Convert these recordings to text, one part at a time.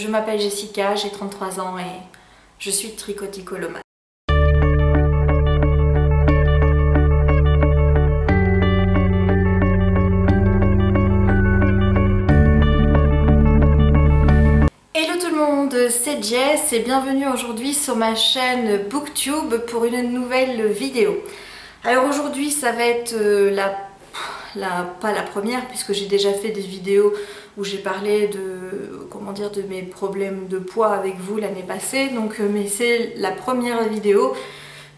Je m'appelle Jessica, j'ai 33 ans et je suis tricoticolomane. Hello tout le monde, c'est Jess et bienvenue aujourd'hui sur ma chaîne Booktube pour une nouvelle vidéo. Alors aujourd'hui ça va être pas la première puisque j'ai déjà fait des vidéos où j'ai parlé de mes problèmes de poids avec vous l'année passée, donc mais c'est la première vidéo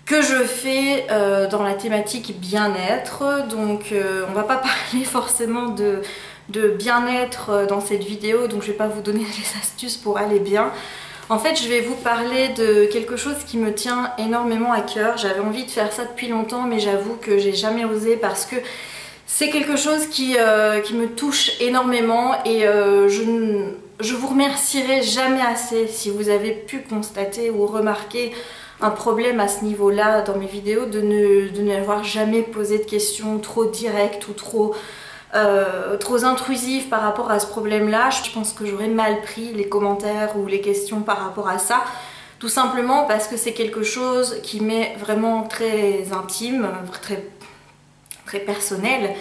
que je fais dans la thématique bien-être, donc on va pas parler forcément de bien-être dans cette vidéo, donc je vais pas vous donner des astuces pour aller bien. En fait, je vais vous parler de quelque chose qui me tient énormément à cœur. J'avais envie de faire ça depuis longtemps, mais j'avoue que j'ai jamais osé parce que c'est quelque chose qui me touche énormément et je vous remercierai jamais assez si vous avez pu constater ou remarquer un problème à ce niveau-là dans mes vidéos, de n'avoir jamais posé de questions trop directes ou trop intrusives par rapport à ce problème-là. Je pense que j'aurais mal pris les commentaires ou les questions par rapport à ça. Tout simplement parce que c'est quelque chose qui m'est vraiment très intime, très personnel,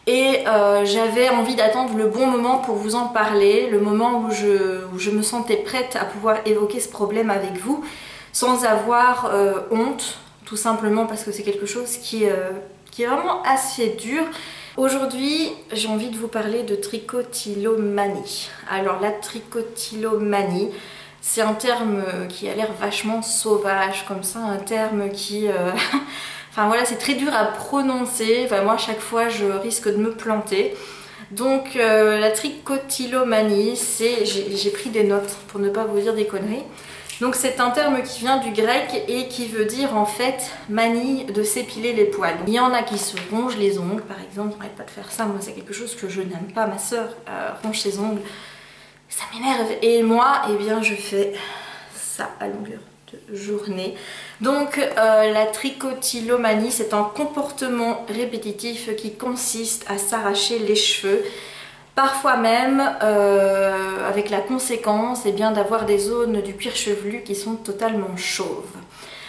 et j'avais envie d'attendre le bon moment pour vous en parler, le moment où je me sentais prête à pouvoir évoquer ce problème avec vous sans avoir honte, tout simplement parce que c'est quelque chose qui est vraiment assez dur. Aujourd'hui, j'ai envie de vous parler de tricotilomanie. Alors la tricotilomanie, c'est un terme qui a l'air vachement sauvage comme ça, un terme qui... Enfin voilà, c'est très dur à prononcer, enfin, moi à chaque fois je risque de me planter. Donc la tricotilomanie, j'ai pris des notes pour ne pas vous dire des conneries. Donc c'est un terme qui vient du grec et qui veut dire en fait manie de s'épiler les poils. Il y en a qui se rongent les ongles par exemple, n'arrête pas de faire ça, moi c'est quelque chose que je n'aime pas, ma soeur ronge ses ongles, ça m'énerve. Et moi, eh bien je fais ça à longueur de journée. Donc la tricotilomanie, c'est un comportement répétitif qui consiste à s'arracher les cheveux, parfois même avec la conséquence d'avoir des zones du cuir chevelu qui sont totalement chauves.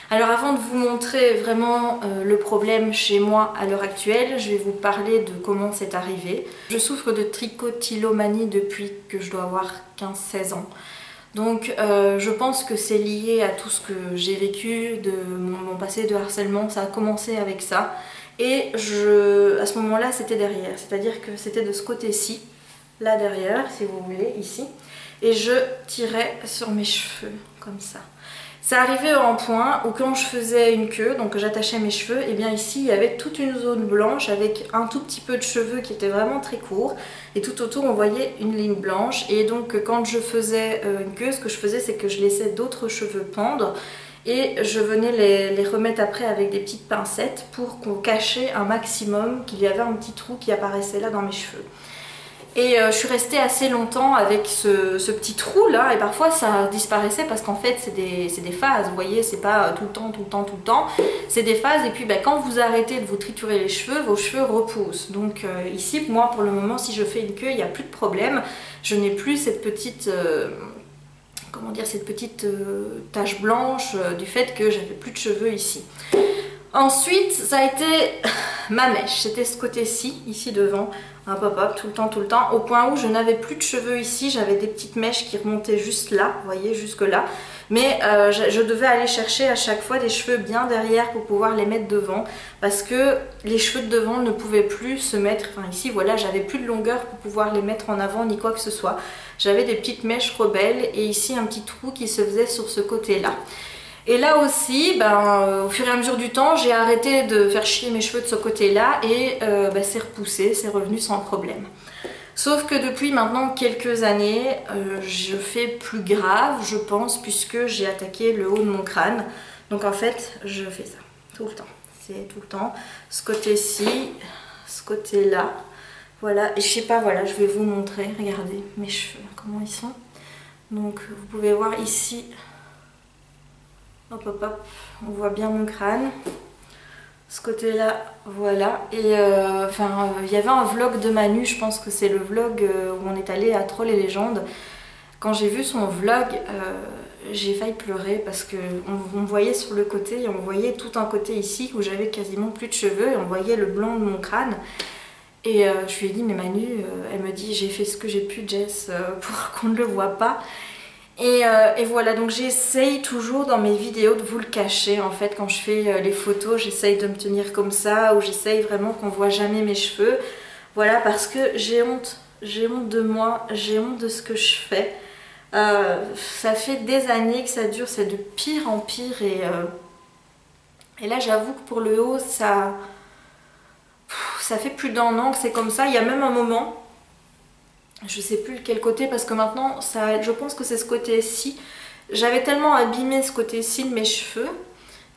Alors avant de vous montrer vraiment le problème chez moi à l'heure actuelle, je vais vous parler de comment c'est arrivé. Je souffre de tricotilomanie depuis que je dois avoir 15-16 ans. Donc je pense que c'est lié à tout ce que j'ai vécu, de mon passé de harcèlement, ça a commencé avec ça. Et à ce moment-là, c'était derrière, c'est-à-dire que c'était de ce côté-ci, là derrière, si vous voulez, ici. Et je tirais sur mes cheveux, comme ça. Ça arrivait à un point où quand je faisais une queue, donc j'attachais mes cheveux, et bien ici il y avait toute une zone blanche avec un tout petit peu de cheveux qui étaient vraiment très courts, et tout autour on voyait une ligne blanche. Et donc quand je faisais une queue, ce que je faisais c'est que je laissais d'autres cheveux pendre et je venais les remettre après avec des petites pincettes pour qu'on cachait un maximum qu'il y avait un petit trou qui apparaissait là dans mes cheveux. Et je suis restée assez longtemps avec ce petit trou là, et parfois ça disparaissait parce qu'en fait c'est des phases, vous voyez, c'est pas tout le temps, tout le temps, tout le temps, c'est des phases. Et puis quand vous arrêtez de vous triturer les cheveux, vos cheveux repoussent. Donc ici, moi pour le moment, si je fais une queue, il n'y a plus de problème, je n'ai plus cette petite... comment dire, cette petite tache blanche du fait que j'avais plus de cheveux ici. Ensuite, ça a été ma mèche, c'était ce côté-ci, ici devant, un pop-up tout le temps, au point où je n'avais plus de cheveux ici, j'avais des petites mèches qui remontaient juste là, vous voyez, jusque là. Mais je devais aller chercher à chaque fois des cheveux bien derrière pour pouvoir les mettre devant, parce que les cheveux de devant ne pouvaient plus se mettre, enfin ici voilà, j'avais plus de longueur pour pouvoir les mettre en avant ni quoi que ce soit. J'avais des petites mèches rebelles et ici un petit trou qui se faisait sur ce côté-là. Et là aussi, au fur et à mesure du temps, j'ai arrêté de faire chier mes cheveux de ce côté-là et c'est repoussé, c'est revenu sans problème. Sauf que depuis maintenant quelques années, je fais plus grave, je pense, puisque j'ai attaqué le haut de mon crâne. Donc en fait, je fais ça tout le temps. C'est tout le temps. Ce côté-ci, ce côté-là. Voilà, et je sais pas, voilà, je vais vous montrer. Regardez mes cheveux, comment ils sont. Donc vous pouvez voir ici... Hop hop hop, on voit bien mon crâne. Ce côté là, voilà. Et il y avait un vlog de Manu, je pense que c'est le vlog où on est allé à Trolls et Légendes. Quand j'ai vu son vlog, j'ai failli pleurer parce qu'on me voyait sur le côté et on voyait tout un côté ici où j'avais quasiment plus de cheveux et on voyait le blanc de mon crâne. Et je lui ai dit mais Manu, elle me dit j'ai fait ce que j'ai pu Jess pour qu'on ne le voit pas. Et voilà, donc j'essaye toujours dans mes vidéos de vous le cacher en fait. Quand je fais les photos, j'essaye de me tenir comme ça ou j'essaye vraiment qu'on voit jamais mes cheveux. Voilà, parce que j'ai honte de moi, j'ai honte de ce que je fais. Ça fait des années que ça dure, c'est de pire en pire et là j'avoue que pour le haut ça fait plus d'1 an que c'est comme ça. Il y a même un moment, je sais plus lequel côté parce que maintenant je pense que c'est ce côté-ci. J'avais tellement abîmé ce côté-ci de mes cheveux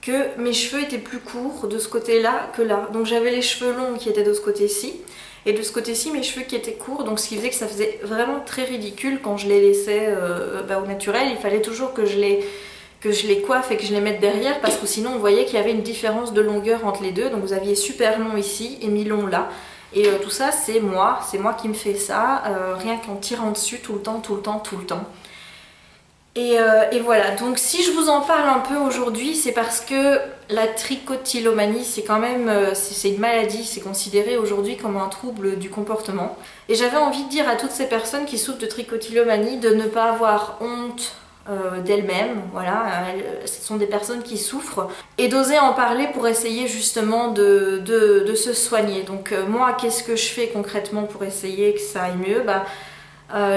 que mes cheveux étaient plus courts de ce côté-là que là. Donc j'avais les cheveux longs qui étaient de ce côté-ci et de ce côté-ci mes cheveux qui étaient courts, donc ce qui faisait que ça faisait vraiment très ridicule quand je les laissais au naturel. Il fallait toujours que je les coiffe et que je les mette derrière parce que sinon on voyait qu'il y avait une différence de longueur entre les deux. Donc vous aviez super long ici et mi-long là. Et tout ça c'est moi qui me fais ça, rien qu'en tirant dessus tout le temps. Et voilà, donc si je vous en parle un peu aujourd'hui, c'est parce que la trichotillomanie, c'est quand même, c'est une maladie, c'est considéré aujourd'hui comme un trouble du comportement. Et j'avais envie de dire à toutes ces personnes qui souffrent de trichotillomanie de ne pas avoir honte d'elles-mêmes, voilà, ce sont des personnes qui souffrent, et d'oser en parler pour essayer justement de se soigner. Donc moi, qu'est-ce que je fais concrètement pour essayer que ça aille mieux?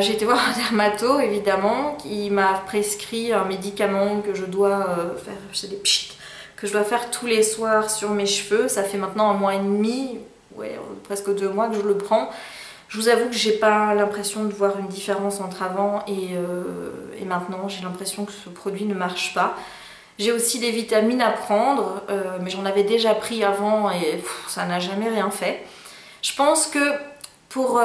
J'ai été voir un dermato évidemment, qui m'a prescrit un médicament que je dois faire, c'est des pchit, que je dois faire tous les soirs sur mes cheveux. Ça fait maintenant 1 mois et demi, ouais, presque 2 mois que je le prends. Je vous avoue que j'ai pas l'impression de voir une différence entre avant et maintenant. J'ai l'impression que ce produit ne marche pas. J'ai aussi des vitamines à prendre, mais j'en avais déjà pris avant et ça n'a jamais rien fait. Je pense que pour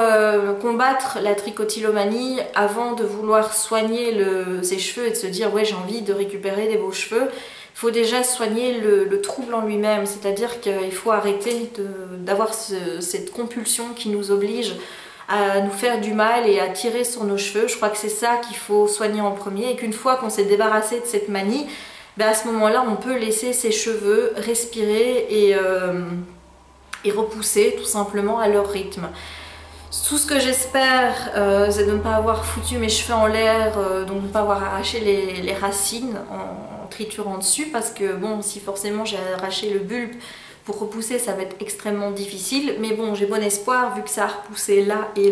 combattre la trichotillomanie, avant de vouloir soigner ses cheveux et de se dire ouais j'ai envie de récupérer des beaux cheveux, il faut déjà soigner le trouble en lui-même, c'est-à-dire qu'il faut arrêter d'avoir cette compulsion qui nous oblige à nous faire du mal et à tirer sur nos cheveux. Je crois que c'est ça qu'il faut soigner en premier et qu'une fois qu'on s'est débarrassé de cette manie, à ce moment-là on peut laisser ses cheveux respirer et repousser tout simplement à leur rythme. Tout ce que j'espère, c'est de ne pas avoir foutu mes cheveux en l'air, donc de ne pas avoir arraché les racines en triturant dessus, parce que bon, si forcément j'ai arraché le bulbe pour repousser, ça va être extrêmement difficile. Mais bon, j'ai bon espoir, vu que ça a repoussé là, et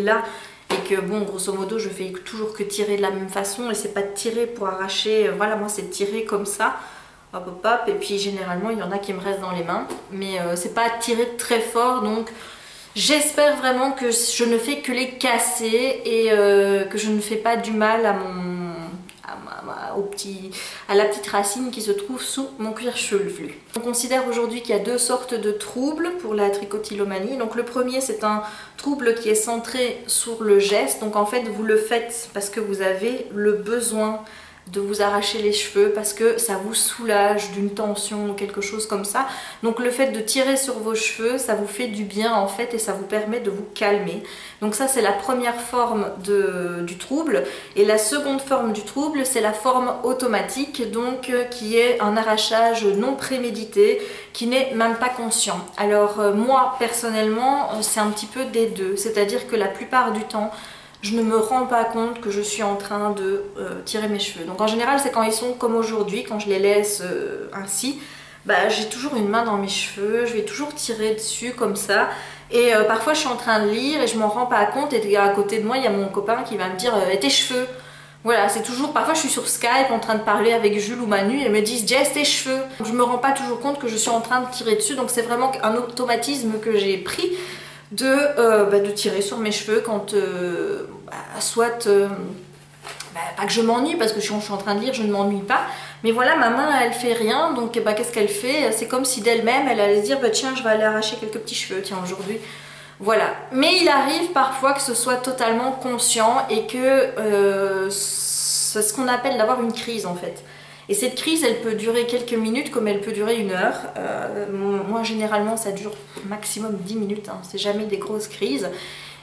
que bon, grosso modo, je fais toujours que tirer de la même façon, et c'est pas de tirer pour arracher, voilà, moi c'est de tirer comme ça, hop hop hop, et puis généralement il y en a qui me restent dans les mains, mais c'est pas de tirer très fort, donc j'espère vraiment que je ne fais que les casser et que je ne fais pas du mal à la petite racine qui se trouve sous mon cuir chevelu. On considère aujourd'hui qu'il y a 2 sortes de troubles pour la trichotillomanie. Donc le premier, c'est un trouble qui est centré sur le geste. Donc en fait vous le faites parce que vous avez le besoin de vous arracher les cheveux, parce que ça vous soulage d'une tension ou quelque chose comme ça. Donc le fait de tirer sur vos cheveux, ça vous fait du bien en fait et ça vous permet de vous calmer. Donc ça c'est la première forme du trouble. Et la seconde forme du trouble, c'est la forme automatique, donc qui est un arrachage non prémédité, qui n'est même pas conscient. Alors moi personnellement, c'est un petit peu des deux, c'est-à-dire que la plupart du temps, je ne me rends pas compte que je suis en train de tirer mes cheveux. Donc en général c'est quand ils sont comme aujourd'hui, quand je les laisse ainsi, j'ai toujours une main dans mes cheveux, je vais toujours tirer dessus comme ça. Et parfois je suis en train de lire et je m'en rends pas compte, et à côté de moi il y a mon copain qui va me dire tes cheveux. Voilà, c'est toujours, parfois je suis sur Skype en train de parler avec Jules ou Manu et ils me disent Jess tes cheveux. Je me rends pas toujours compte que je suis en train de tirer dessus, donc c'est vraiment un automatisme que j'ai pris de tirer sur mes cheveux quand soit pas que je m'ennuie, parce que si je suis en train de lire je ne m'ennuie pas, mais voilà, ma main elle fait rien, donc qu'est-ce qu'elle fait? C'est comme si d'elle-même elle allait se dire tiens je vais aller arracher quelques petits cheveux, tiens aujourd'hui, voilà. Mais il arrive parfois que ce soit totalement conscient et que c'est ce qu'on appelle d'avoir une crise en fait. Et cette crise, elle peut durer quelques minutes comme elle peut durer 1 heure. Moi, généralement, ça dure maximum 10 minutes. Hein. C'est jamais des grosses crises.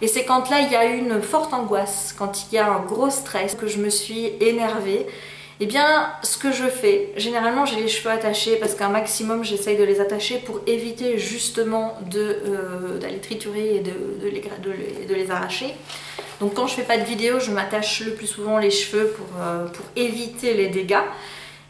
Et c'est quand là il y a une forte angoisse, quand il y a un gros stress, que je me suis énervée. Et bien ce que je fais, généralement j'ai les cheveux attachés parce qu'un maximum j'essaye de les attacher pour éviter justement d'aller triturer et de les arracher. Donc quand je fais pas de vidéo, je m'attache le plus souvent les cheveux pour éviter les dégâts.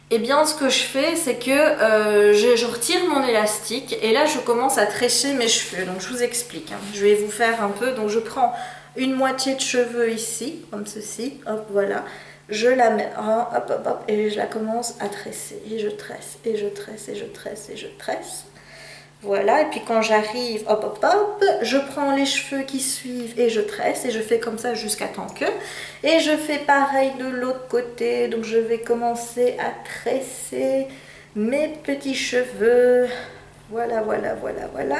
Et bien ce que je fais, c'est que je retire mon élastique et là je commence à tresser mes cheveux. Donc je vous explique, hein. Je vais vous faire un peu. Donc je prends une moitié de cheveux ici, comme ceci, hop voilà. Je la mets, hop hop hop, et je la commence à tresser. Et je tresse, et je tresse, et je tresse, et je tresse. Voilà, et puis quand j'arrive, hop hop hop, je prends les cheveux qui suivent et je tresse et je fais comme ça jusqu'à temps que. Et je fais pareil de l'autre côté, donc je vais commencer à tresser mes petits cheveux. Voilà, voilà, voilà, voilà.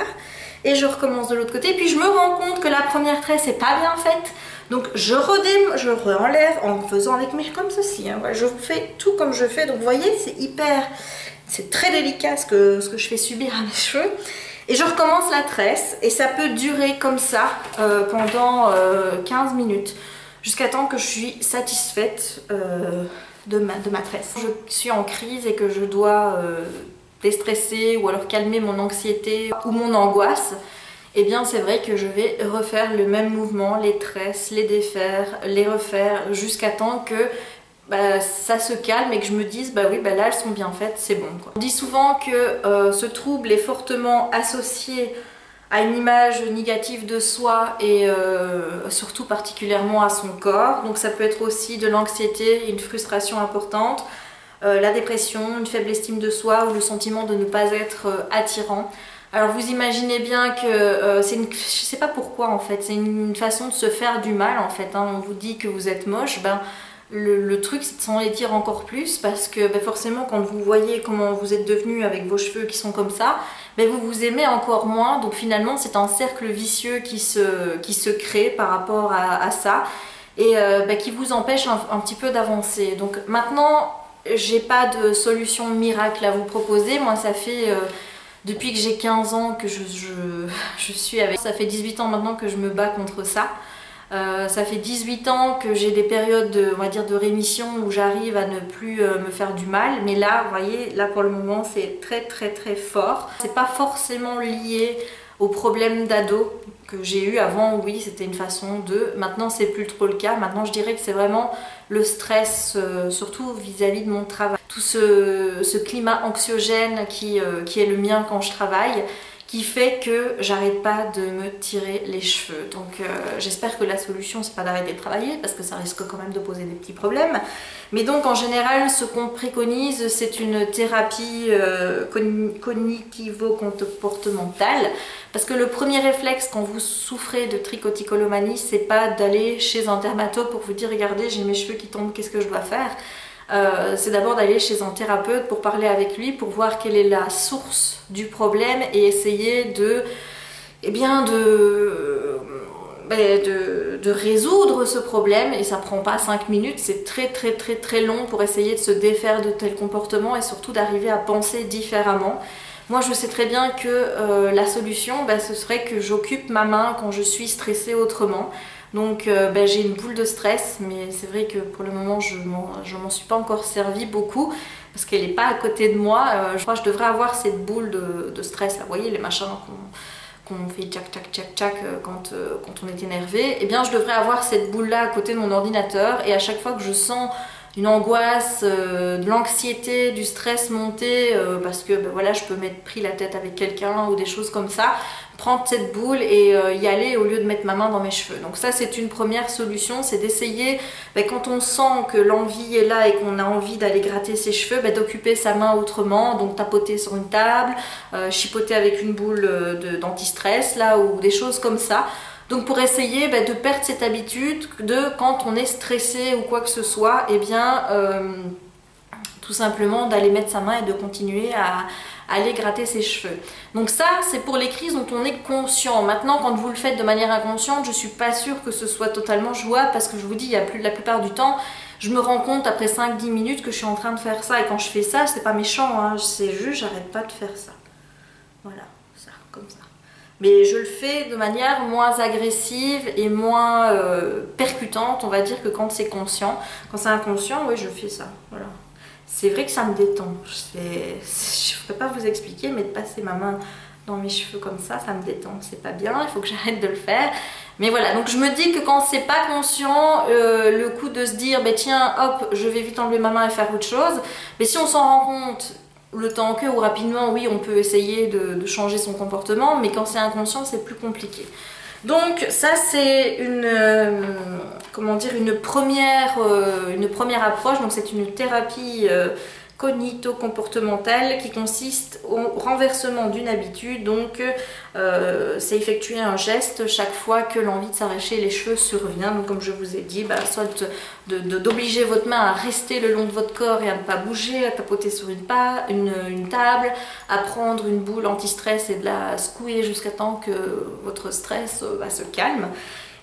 Et je recommence de l'autre côté, et puis je me rends compte que la première tresse n'est pas bien faite. Donc je re-enlève en faisant avec mes comme ceci. Hein. Voilà, je fais tout comme je fais, donc vous voyez, c'est très délicat ce que je fais subir à mes cheveux. Et je recommence la tresse et ça peut durer comme ça pendant 15 minutes jusqu'à temps que je suis satisfaite de ma tresse. Je suis en crise et que je dois déstresser ou alors calmer mon anxiété ou mon angoisse. Et bien c'est vrai que je vais refaire le même mouvement, les tresses, les défaire, les refaire jusqu'à temps que ça se calme et que je me dise bah oui bah là elles sont bien faites, c'est bon quoi. On dit souvent que ce trouble est fortement associé à une image négative de soi et surtout particulièrement à son corps. Donc ça peut être aussi de l'anxiété, une frustration importante, la dépression, une faible estime de soi ou le sentiment de ne pas être attirant. Alors vous imaginez bien que je sais pas pourquoi en fait, c'est une façon de se faire du mal en fait. Hein. On vous dit que vous êtes moche, le truc c'est de s'en dire encore plus parce que forcément quand vous voyez comment vous êtes devenu avec vos cheveux qui sont comme ça, vous vous aimez encore moins. Donc finalement c'est un cercle vicieux qui se crée par rapport à ça et qui vous empêche un petit peu d'avancer. Donc maintenant j'ai pas de solution miracle à vous proposer. Moi ça fait depuis que j'ai 15 ans que je suis avec. Ça fait 18 ans maintenant que je me bats contre ça. Ça fait 18 ans que j'ai des périodes on va dire de rémission où j'arrive à ne plus me faire du mal. Mais là, vous voyez, là pour le moment c'est très très très fort. C'est pas forcément lié aux problèmes d'ado que j'ai eu avant. Oui, c'était une façon de... Maintenant c'est plus trop le cas. Maintenant je dirais que c'est vraiment le stress, surtout vis-à-vis de mon travail. Tout ce climat anxiogène qui est le mien quand je travaille, qui fait que j'arrête pas de me tirer les cheveux. Donc j'espère que la solution c'est pas d'arrêter de travailler parce que ça risque quand même de poser des petits problèmes. Mais donc en général ce qu'on préconise c'est une thérapie cognitivo-comportementale parce que le premier réflexe quand vous souffrez de trichotillomanie c'est pas d'aller chez un dermato pour vous dire regardez j'ai mes cheveux qui tombent, qu'est-ce que je dois faire. C'est d'abord d'aller chez un thérapeute pour parler avec lui, pour voir quelle est la source du problème et essayer de résoudre ce problème. Et ça prend pas 5 minutes, c'est très très très très long pour essayer de se défaire de tels comportements et surtout d'arriver à penser différemment. Moi je sais très bien que la solution ce serait que j'occupe ma main quand je suis stressée autrement. Donc j'ai une boule de stress, mais c'est vrai que pour le moment je m'en suis pas encore servi beaucoup parce qu'elle n'est pas à côté de moi. Je crois que je devrais avoir cette boule de stress là, vous voyez les machins qu'on fait tchac tchac tchac tchac quand on est énervé. Et bien je devrais avoir cette boule là à côté de mon ordinateur et à chaque fois que je sens une angoisse, de l'anxiété, du stress monter parce que voilà je peux m'être pris la tête avec quelqu'un ou des choses comme ça, prendre cette boule et y aller au lieu de mettre ma main dans mes cheveux. Donc ça c'est une première solution, c'est d'essayer quand on sent que l'envie est là et qu'on a envie d'aller gratter ses cheveux, d'occuper sa main autrement, donc tapoter sur une table, chipoter avec une boule d'anti-stress là ou des choses comme ça. Donc pour essayer de perdre cette habitude de quand on est stressé ou quoi que ce soit, tout simplement d'aller mettre sa main et de continuer à aller gratter ses cheveux. Donc ça c'est pour les crises dont on est conscient. Maintenant quand vous le faites de manière inconsciente, je suis pas sûre que ce soit totalement jouable parce que je vous dis, la plupart du temps, je me rends compte après 5-10 minutes que je suis en train de faire ça et quand je fais ça, c'est pas méchant, hein, c'est juste j'arrête pas de faire ça. Voilà, ça, comme ça. Mais je le fais de manière moins agressive et moins percutante, on va dire, que quand c'est conscient. Quand c'est inconscient, oui, je fais ça. Voilà. C'est vrai que ça me détend. Je ne peux pas vous expliquer, mais de passer ma main dans mes cheveux comme ça me détend. C'est pas bien, il faut que j'arrête de le faire. Mais voilà, donc je me dis que quand c'est pas conscient, le coup de se dire, bah, tiens, hop, je vais vite enlever ma main et faire autre chose. Mais si on s'en rend compte le temps que ou rapidement, oui, on peut essayer de changer son comportement, mais quand c'est inconscient, c'est plus compliqué. Donc ça c'est comment dire, une première approche. Donc c'est une thérapie cognito-comportementale qui consiste au renversement d'une habitude. Donc c'est effectuer un geste chaque fois que l'envie de s'arracher les cheveux survient. Donc comme je vous ai dit, bah, soit d'obliger votre main à rester le long de votre corps et à ne pas bouger, à tapoter sur une table, à prendre une boule anti-stress et de la secouer jusqu'à temps que votre stress se calme.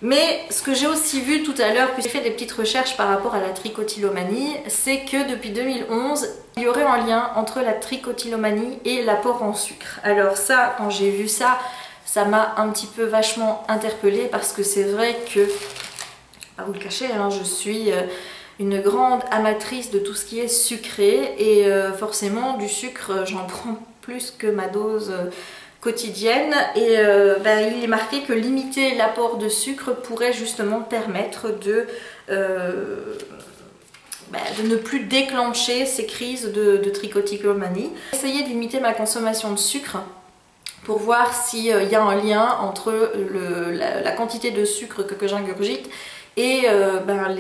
Mais ce que j'ai aussi vu tout à l'heure, puis j'ai fait des petites recherches par rapport à la trichotillomanie, c'est que depuis 2011, il y aurait un lien entre la trichotillomanie et l'apport en sucre. Alors ça, quand j'ai vu ça, ça m'a un petit peu vachement interpellée parce que c'est vrai que, pas vous le cacher, hein, je suis une grande amatrice de tout ce qui est sucré et forcément du sucre, j'en prends plus que ma dose quotidienne et il est marqué que limiter l'apport de sucre pourrait justement permettre de ne plus déclencher ces crises de trichotillomanie. J'ai essayé de limiter ma consommation de sucre pour voir s'il y a un lien entre la quantité de sucre que j'ingurgite et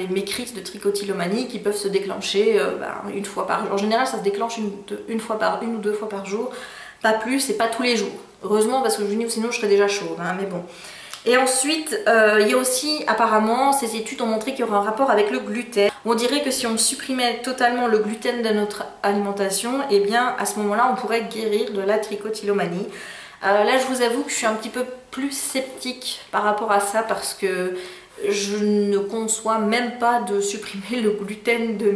mes crises de trichotillomanie qui peuvent se déclencher une fois par jour. En général ça se déclenche une ou deux fois par jour, pas plus et pas tous les jours. Heureusement parce que sinon je serais déjà chaude, hein, mais bon. Et ensuite, il y a aussi, apparemment, ces études ont montré qu'il y aurait un rapport avec le gluten. On dirait que si on supprimait totalement le gluten de notre alimentation, eh bien à ce moment-là, on pourrait guérir de la trichotillomanie. Là, je vous avoue que je suis un petit peu plus sceptique par rapport à ça parce que je ne conçois même pas de supprimer le gluten de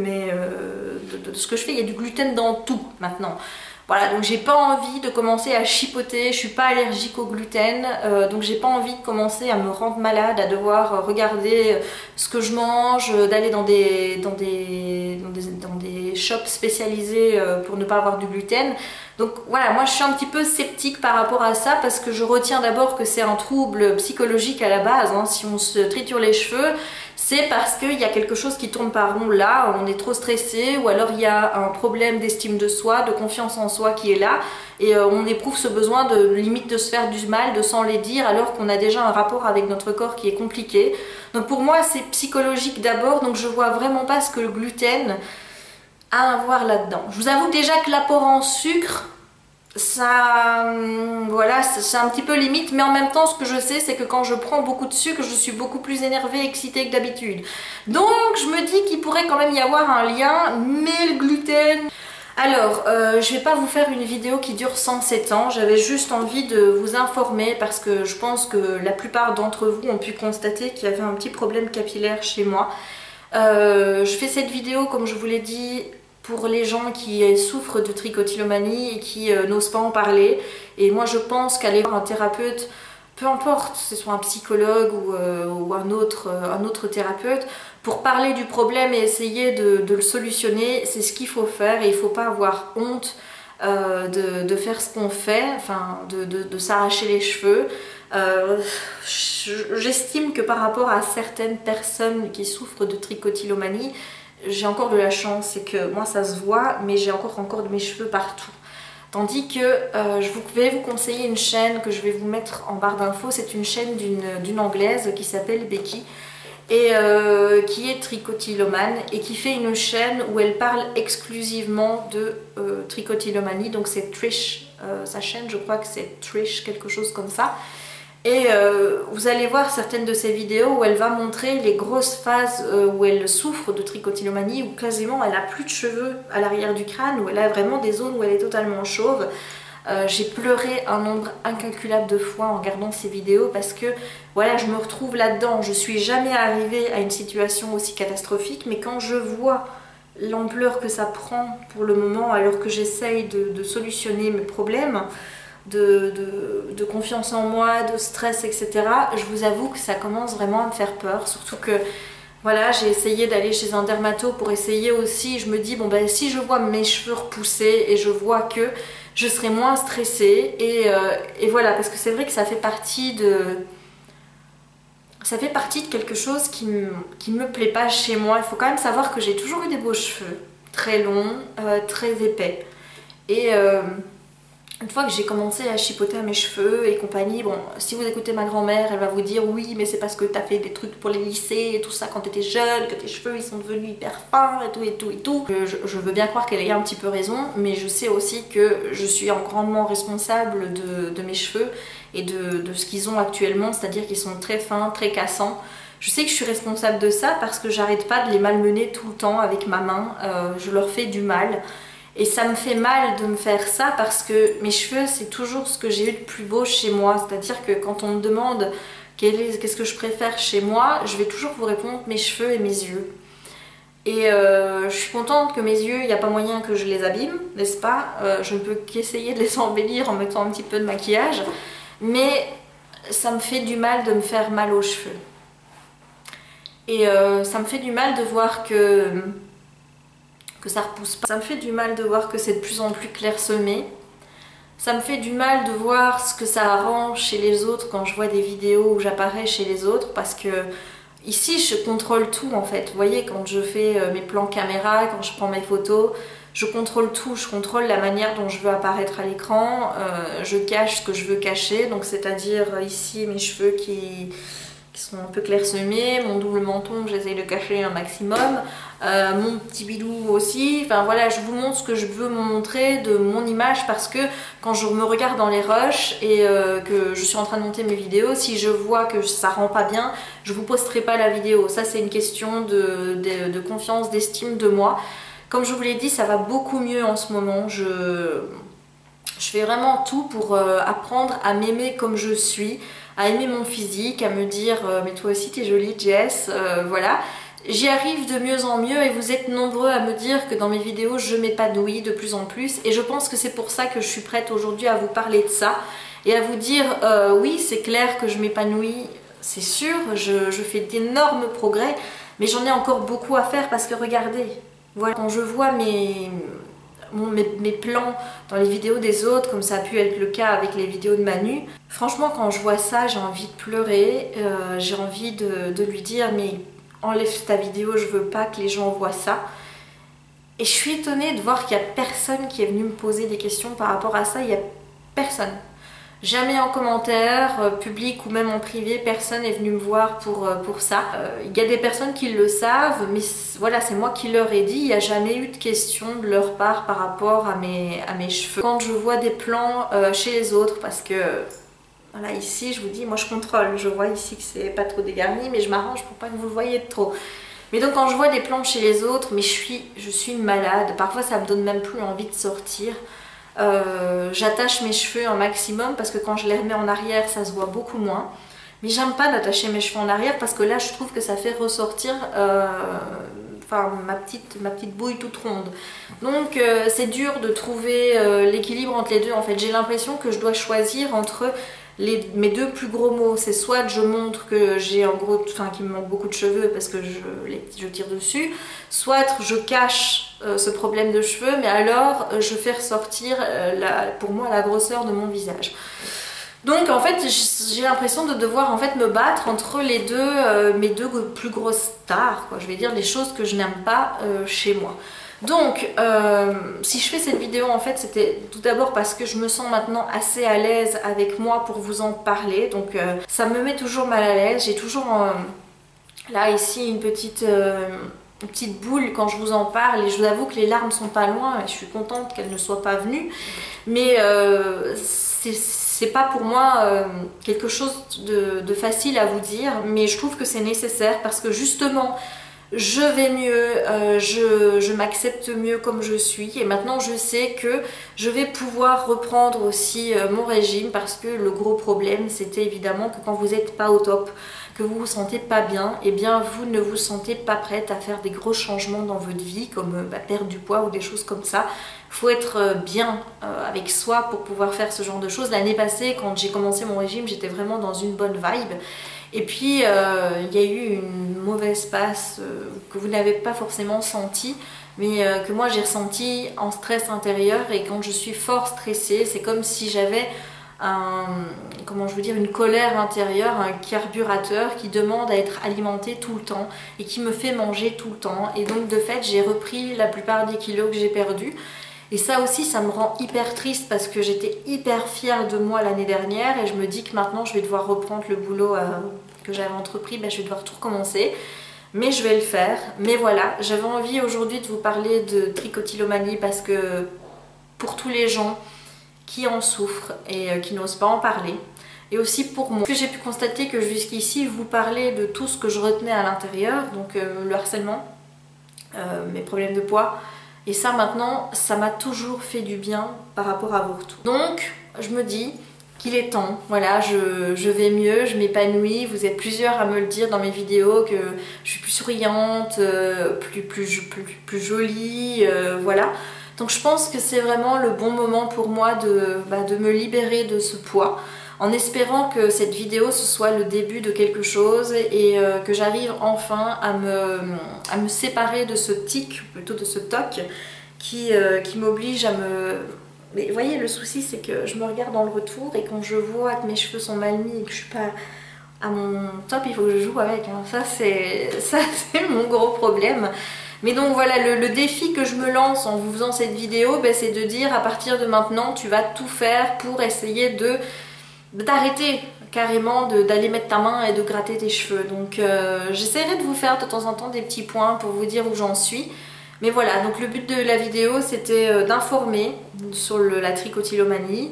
ce que je fais. Il y a du gluten dans tout maintenant. Voilà, donc j'ai pas envie de commencer à chipoter, je suis pas allergique au gluten, donc j'ai pas envie de commencer à me rendre malade, à devoir regarder ce que je mange, d'aller dans des shops spécialisés pour ne pas avoir du gluten. Donc voilà, moi je suis un petit peu sceptique par rapport à ça parce que je retiens d'abord que c'est un trouble psychologique à la base, hein. Si on se triture les cheveux, c'est parce qu'il y a quelque chose qui tourne par rond là, on est trop stressé ou alors il y a un problème d'estime de soi, de confiance en soi qui est là et on éprouve ce besoin de limite de se faire du mal, de s'enlaidir alors qu'on a déjà un rapport avec notre corps qui est compliqué. Donc pour moi c'est psychologique d'abord, donc je vois vraiment pas ce que le gluten a à voir là-dedans. Je vous avoue déjà que l'apport en sucre, ça, voilà, c'est un petit peu limite, mais en même temps ce que je sais c'est que quand je prends beaucoup de sucre je suis beaucoup plus énervée, excitée que d'habitude. Donc je me dis qu'il pourrait quand même y avoir un lien, mais le gluten... Alors, je vais pas vous faire une vidéo qui dure 107 ans, j'avais juste envie de vous informer parce que je pense que la plupart d'entre vous ont pu constater qu'il y avait un petit problème capillaire chez moi. Je fais cette vidéo, comme je vous l'ai dit, pour les gens qui souffrent de trichotillomanie et qui n'osent pas en parler. Et moi je pense qu'aller voir un thérapeute, peu importe, ce soit un psychologue ou un autre thérapeute, pour parler du problème et essayer de le solutionner, c'est ce qu'il faut faire et il ne faut pas avoir honte de faire ce qu'on fait, enfin de s'arracher les cheveux. J'estime que par rapport à certaines personnes qui souffrent de trichotillomanie, j'ai encore de la chance, c'est que moi ça se voit, mais j'ai encore de mes cheveux partout. Tandis que je vais vous conseiller une chaîne que je vais vous mettre en barre d'infos, c'est une chaîne d'une anglaise qui s'appelle Becky et qui est trichotillomane et qui fait une chaîne où elle parle exclusivement de trichotillomanie, donc c'est Trish, sa chaîne je crois que c'est Trish quelque chose comme ça. Et vous allez voir certaines de ces vidéos où elle va montrer les grosses phases où elle souffre de trichotillomanie, où quasiment elle n'a plus de cheveux à l'arrière du crâne, où elle a vraiment des zones où elle est totalement chauve. J'ai pleuré un nombre incalculable de fois en regardant ces vidéos parce que voilà, je me retrouve là-dedans. Je suis jamais arrivée à une situation aussi catastrophique, mais quand je vois l'ampleur que ça prend pour le moment alors que j'essaye de solutionner mes problèmes, de confiance en moi, de stress, etc. Je vous avoue que ça commence vraiment à me faire peur, surtout que voilà, j'ai essayé d'aller chez un dermato pour essayer aussi. Je me dis, bon ben si je vois mes cheveux repousser et je vois que je serai moins stressée et voilà, parce que c'est vrai que ça fait partie de quelque chose qui ne me plaît pas chez moi. Il faut quand même savoir que j'ai toujours eu des beaux cheveux, très longs, très épais. Et une fois que j'ai commencé à chipoter à mes cheveux et compagnie, bon, si vous écoutez ma grand-mère, elle va vous dire oui, mais c'est parce que t'as fait des trucs pour les lisser et tout ça quand t'étais jeune, que tes cheveux ils sont devenus hyper fins et tout et tout et tout. Je veux bien croire qu'elle ait un petit peu raison, mais je sais aussi que je suis grandement responsable de mes cheveux et de ce qu'ils ont actuellement, c'est-à-dire qu'ils sont très fins, très cassants. Je sais que je suis responsable de ça parce que j'arrête pas de les malmener tout le temps avec ma main, je leur fais du mal. Et ça me fait mal de me faire ça parce que mes cheveux, c'est toujours ce que j'ai eu de plus beau chez moi. C'est-à-dire que quand on me demande qu'est-ce que je préfère chez moi, je vais toujours vous répondre mes cheveux et mes yeux. Et je suis contente que mes yeux, il n'y a pas moyen que je les abîme, n'est-ce pas? Je ne peux qu'essayer de les embellir en mettant un petit peu de maquillage. Mais ça me fait du mal de me faire mal aux cheveux. Et ça me fait du mal de voir que ça repousse pas. Ça me fait du mal de voir que c'est de plus en plus clairsemé. Ça me fait du mal de voir ce que ça arrange chez les autres quand je vois des vidéos où j'apparais chez les autres parce que ici je contrôle tout en fait. Vous voyez, quand je fais mes plans caméra, quand je prends mes photos, je contrôle tout. Je contrôle la manière dont je veux apparaître à l'écran. Je cache ce que je veux cacher, donc c'est-à-dire ici mes cheveux qui sont un peu clairsemés, mon double menton que j'essaye de cacher un maximum, mon petit bidou aussi, enfin voilà, je vous montre ce que je veux me montrer de mon image parce que quand je me regarde dans les rushs et que je suis en train de monter mes vidéos, si je vois que ça rend pas bien, je vous posterai pas la vidéo. Ça c'est une question de confiance, d'estime de moi. Comme je vous l'ai dit, ça va beaucoup mieux en ce moment, je fais vraiment tout pour apprendre à m'aimer comme je suis, à aimer mon physique, à me dire mais toi aussi t'es jolie Jess, voilà. J'y arrive de mieux en mieux et vous êtes nombreux à me dire que dans mes vidéos je m'épanouis de plus en plus et je pense que c'est pour ça que je suis prête aujourd'hui à vous parler de ça et à vous dire oui c'est clair que je m'épanouis, c'est sûr, je fais d'énormes progrès mais j'en ai encore beaucoup à faire parce que regardez, voilà, quand je vois mes plans dans les vidéos des autres, comme ça a pu être le cas avec les vidéos de Manu. Franchement, quand je vois ça, j'ai envie de pleurer, j'ai envie de lui dire mais enlève ta vidéo, je veux pas que les gens voient ça. Et je suis étonnée de voir qu'il n'y a personne qui est venu me poser des questions par rapport à ça, il n'y a personne. Jamais en commentaire, public ou même en privé, personne n'est venu me voir pour ça. Il y a des personnes qui le savent, mais voilà, c'est moi qui leur ai dit. Il n'y a jamais eu de question de leur part par rapport à mes cheveux. Quand je vois des plans chez les autres, parce que voilà, ici, je vous dis, moi je contrôle. Je vois ici que c'est pas trop dégarni, mais je m'arrange pour pas que vous le voyez de trop. Mais donc quand je vois des plans chez les autres, mais je suis une malade. Parfois ça me donne même plus envie de sortir. J'attache mes cheveux un maximum parce que quand je les remets en arrière ça se voit beaucoup moins, mais j'aime pas d'attacher mes cheveux en arrière parce que là je trouve que ça fait ressortir enfin, ma petite bouille toute ronde, donc c'est dur de trouver l'équilibre entre les deux en fait. J'ai l'impression que je dois choisir entre mes deux plus gros mots, c'est soit je montre que j'ai en gros, enfin qu'il me manque beaucoup de cheveux parce que je tire dessus, soit je cache ce problème de cheveux, mais alors je fais ressortir pour moi la grosseur de mon visage. Donc en fait j'ai l'impression de devoir en fait me battre entre les deux, mes deux plus grosses stars, quoi. Je vais dire les choses que je n'aime pas chez moi. Donc, si je fais cette vidéo, en fait, c'était tout d'abord parce que je me sens maintenant assez à l'aise avec moi pour vous en parler. Donc, ça me met toujours mal à l'aise. J'ai toujours, là, ici, une petite boule quand je vous en parle. Et je vous avoue que les larmes sont pas loin. Et je suis contente qu'elles ne soient pas venues. Mais c'est pas pour moi quelque chose de facile à vous dire. Mais je trouve que c'est nécessaire parce que justement... je vais mieux, je m'accepte mieux comme je suis et maintenant je sais que je vais pouvoir reprendre aussi mon régime parce que le gros problème c'était évidemment que quand vous n'êtes pas au top, que vous vous sentez pas bien, et bien vous ne vous sentez pas prête à faire des gros changements dans votre vie, comme perdre du poids ou des choses comme ça. Il faut être bien avec soi pour pouvoir faire ce genre de choses. L'année passée, quand j'ai commencé mon régime, j'étais vraiment dans une bonne vibe. Et puis, il y a eu une mauvaise passe que vous n'avez pas forcément senti, mais que moi j'ai ressenti en stress intérieur. Et quand je suis fort stressée, c'est comme si j'avais comment je veux dire, une colère intérieure, un carburateur qui demande à être alimenté tout le temps et qui me fait manger tout le temps. Et donc de fait, j'ai repris la plupart des kilos que j'ai perdus. Et ça aussi, ça me rend hyper triste parce que j'étais hyper fière de moi l'année dernière et je me dis que maintenant je vais devoir reprendre le boulot que j'avais entrepris, je vais devoir tout recommencer. Mais je vais le faire. Mais voilà, j'avais envie aujourd'hui de vous parler de trichotillomanie parce que pour tous les gens qui en souffrent et qui n'osent pas en parler, et aussi pour moi, que j'ai pu constater que jusqu'ici, vous parlez de tout ce que je retenais à l'intérieur, donc le harcèlement, mes problèmes de poids. Et ça maintenant, ça m'a toujours fait du bien par rapport à vos retours. Donc, je me dis qu'il est temps. Voilà, je vais mieux, je m'épanouis. Vous êtes plusieurs à me le dire dans mes vidéos que je suis plus souriante, plus jolie, voilà. Donc je pense que c'est vraiment le bon moment pour moi de me libérer de ce poids, en espérant que cette vidéo ce soit le début de quelque chose et que j'arrive enfin à me séparer de ce tic, plutôt de ce toc qui m'oblige à me... Mais vous voyez, le souci c'est que je me regarde dans le retour et quand je vois que mes cheveux sont mal mis et que je suis pas à mon top, il faut que je joue avec, hein. Ça c'est mon gros problème. Mais donc voilà, le défi que je me lance en vous faisant cette vidéo, c'est de dire à partir de maintenant, tu vas tout faire pour essayer d'arrêter carrément d'aller mettre ta main et de gratter tes cheveux. Donc j'essaierai de vous faire de temps en temps des petits points pour vous dire où j'en suis. Mais voilà, donc le but de la vidéo c'était d'informer sur la trichotillomanie,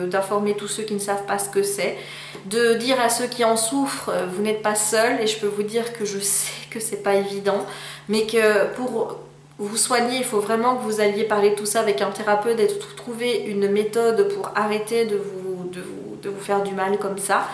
d'informer tous ceux qui ne savent pas ce que c'est, de dire à ceux qui en souffrent, vous n'êtes pas seuls, et je peux vous dire que je sais que c'est pas évident, mais que pour vous soigner, il faut vraiment que vous alliez parler de tout ça avec un thérapeute et trouver une méthode pour arrêter de vous faire du mal comme ça.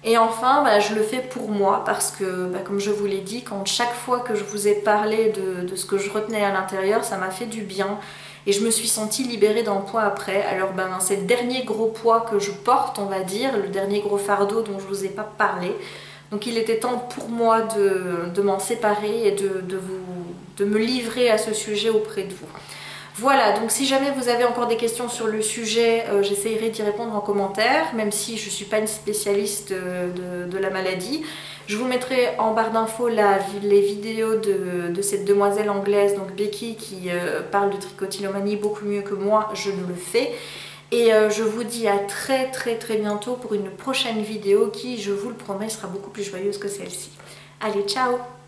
Et enfin, je le fais pour moi parce que, comme je vous l'ai dit, quand chaque fois que je vous ai parlé de ce que je retenais à l'intérieur, ça m'a fait du bien et je me suis sentie libérée d'un poids après. Alors c'est le dernier gros poids que je porte, on va dire, le dernier gros fardeau dont je vous ai pas parlé. Donc il était temps pour moi de m'en séparer et de me livrer à ce sujet auprès de vous. Voilà, donc si jamais vous avez encore des questions sur le sujet, j'essaierai d'y répondre en commentaire, même si je ne suis pas une spécialiste de la maladie. Je vous mettrai en barre d'infos les vidéos de cette demoiselle anglaise, donc Becky, qui parle de trichotillomanie beaucoup mieux que moi, je ne le fais. Et je vous dis à très bientôt pour une prochaine vidéo qui, je vous le promets, sera beaucoup plus joyeuse que celle-ci. Allez, ciao!